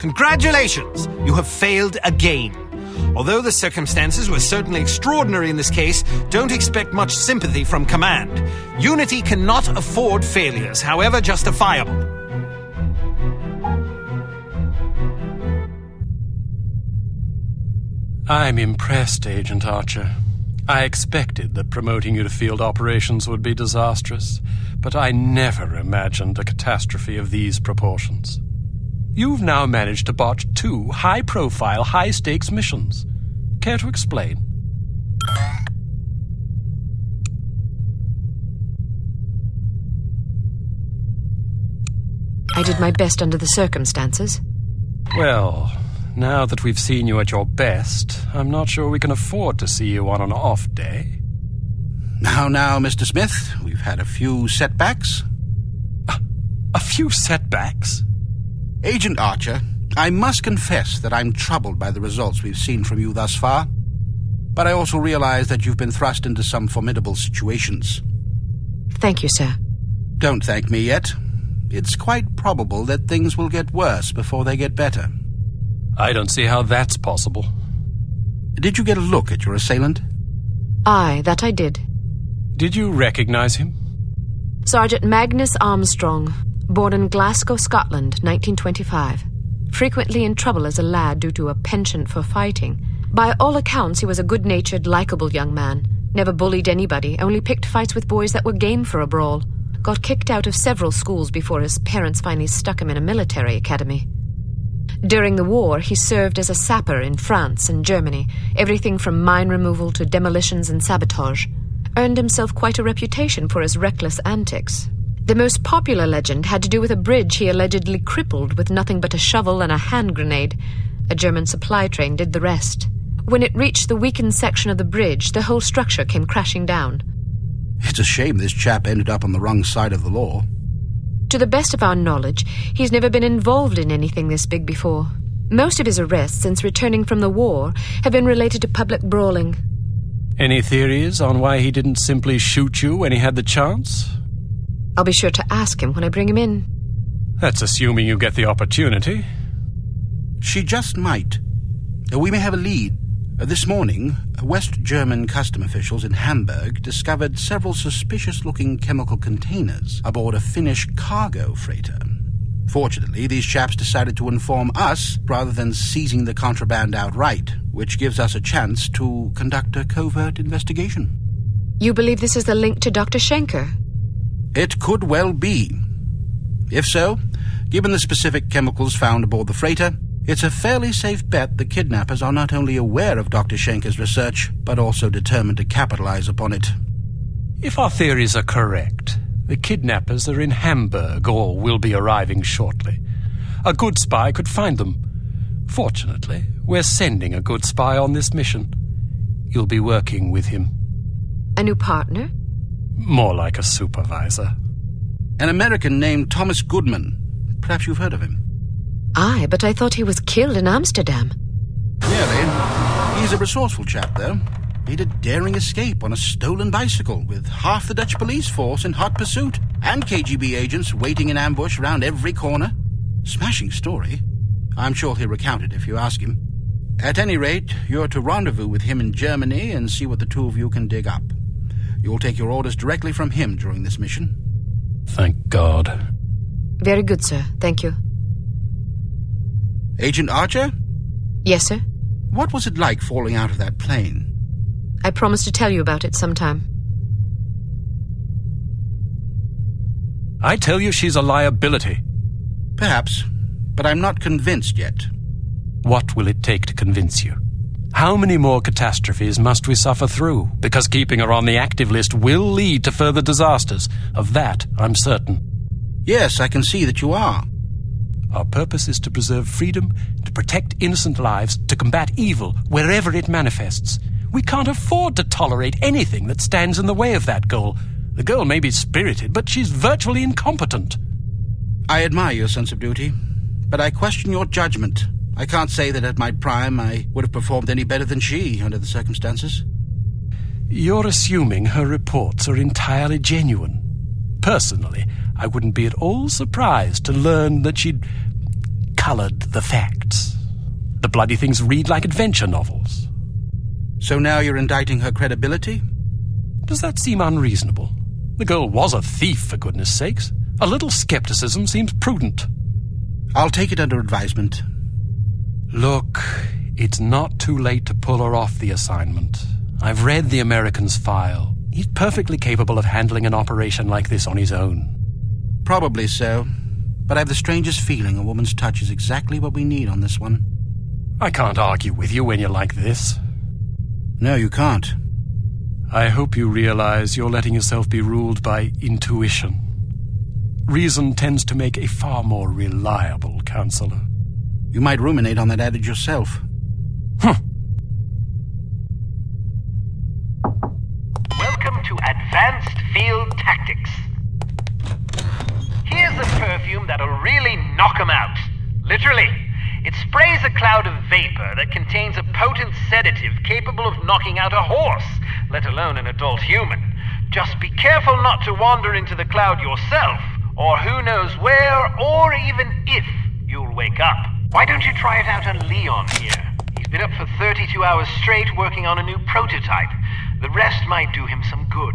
Congratulations! You have failed again. Although the circumstances were certainly extraordinary in this case, don't expect much sympathy from command. Unity cannot afford failures, however justifiable. I'm impressed, Agent Archer. I expected that promoting you to field operations would be disastrous, but I never imagined a catastrophe of these proportions. You've now managed to botch 2 high-profile, high-stakes missions. Care to explain? I did my best under the circumstances. Well, now that we've seen you at your best, I'm not sure we can afford to see you on an off day. Now, Mr. Smith, we've had a few setbacks. A few setbacks? Agent Archer, I must confess that I'm troubled by the results we've seen from you thus far. But I also realize that you've been thrust into some formidable situations. Thank you, sir. Don't thank me yet. It's quite probable that things will get worse before they get better. I don't see how that's possible. Did you get a look at your assailant? Aye, that I did. Did you recognize him? Sergeant Magnus Armstrong, born in Glasgow, Scotland, 1925. Frequently in trouble as a lad due to a penchant for fighting. By all accounts, he was a good-natured, likable young man. Never bullied anybody, only picked fights with boys that were game for a brawl. Got kicked out of several schools before his parents finally stuck him in a military academy. During the war, he served as a sapper in France and Germany, everything from mine removal to demolitions and sabotage. Earned himself quite a reputation for his reckless antics. The most popular legend had to do with a bridge he allegedly crippled with nothing but a shovel and a hand grenade. A German supply train did the rest. When it reached the weakened section of the bridge, the whole structure came crashing down. It's a shame this chap ended up on the wrong side of the law. To the best of our knowledge, he's never been involved in anything this big before. Most of his arrests since returning from the war have been related to public brawling. Any theories on why he didn't simply shoot you when he had the chance? I'll be sure to ask him when I bring him in. That's assuming you get the opportunity. She just might. We may have a lead. This morning, West German custom officials in Hamburg discovered several suspicious-looking chemical containers aboard a Finnish cargo freighter. Fortunately, these chaps decided to inform us rather than seizing the contraband outright, which gives us a chance to conduct a covert investigation. You believe this is the link to Dr. Schenker? It could well be. If so, given the specific chemicals found aboard the freighter, it's a fairly safe bet the kidnappers are not only aware of Dr. Schenker's research, but also determined to capitalize upon it. If our theories are correct, the kidnappers are in Hamburg or will be arriving shortly. A good spy could find them. Fortunately, we're sending a good spy on this mission. You'll be working with him. A new partner? More like a supervisor. An American named Thomas Goodman. Perhaps you've heard of him. Aye, but I thought he was killed in Amsterdam. Nearly. He's a resourceful chap, though. Made a daring escape on a stolen bicycle with half the Dutch police force in hot pursuit and KGB agents waiting in ambush round every corner. Smashing story. I'm sure he'll recount it if you ask him. At any rate, you're to rendezvous with him in Germany and see what the two of you can dig up. You'll take your orders directly from him during this mission. Thank God. Very good, sir. Thank you. Agent Archer? Yes, sir? What was it like falling out of that plane? I promise to tell you about it sometime. I tell you she's a liability. Perhaps, but I'm not convinced yet. What will it take to convince you? How many more catastrophes must we suffer through? Because keeping her on the active list will lead to further disasters. Of that, I'm certain. Yes, I can see that you are. Our purpose is to preserve freedom, to protect innocent lives, to combat evil wherever it manifests. We can't afford to tolerate anything that stands in the way of that goal. The girl may be spirited, but she's virtually incompetent. I admire your sense of duty, but I question your judgment. I can't say that at my prime I would have performed any better than she under the circumstances. You're assuming her reports are entirely genuine. Personally, I wouldn't be at all surprised to learn that she'd colored the facts. The bloody things read like adventure novels. So now you're indicting her credibility? Does that seem unreasonable? The girl was a thief, for goodness sakes. A little skepticism seems prudent. I'll take it under advisement. Look, it's not too late to pull her off the assignment. I've read the American's file. He's perfectly capable of handling an operation like this on his own. Probably so. But I have the strangest feeling a woman's touch is exactly what we need on this one. I can't argue with you when you're like this. No, you can't. I hope you realize you're letting yourself be ruled by intuition. Reason tends to make a far more reliable counselor. You might ruminate on that adage yourself. Welcome to Advanced Field Tactics. Here's a perfume that'll really knock 'em out. Literally. It sprays a cloud of vapor that contains a potent sedative capable of knocking out a horse, let alone an adult human. Just be careful not to wander into the cloud yourself, or who knows where, or even if, you'll wake up. Why don't you try it out on Leon here? He's been up for 32 hours straight working on a new prototype. The rest might do him some good.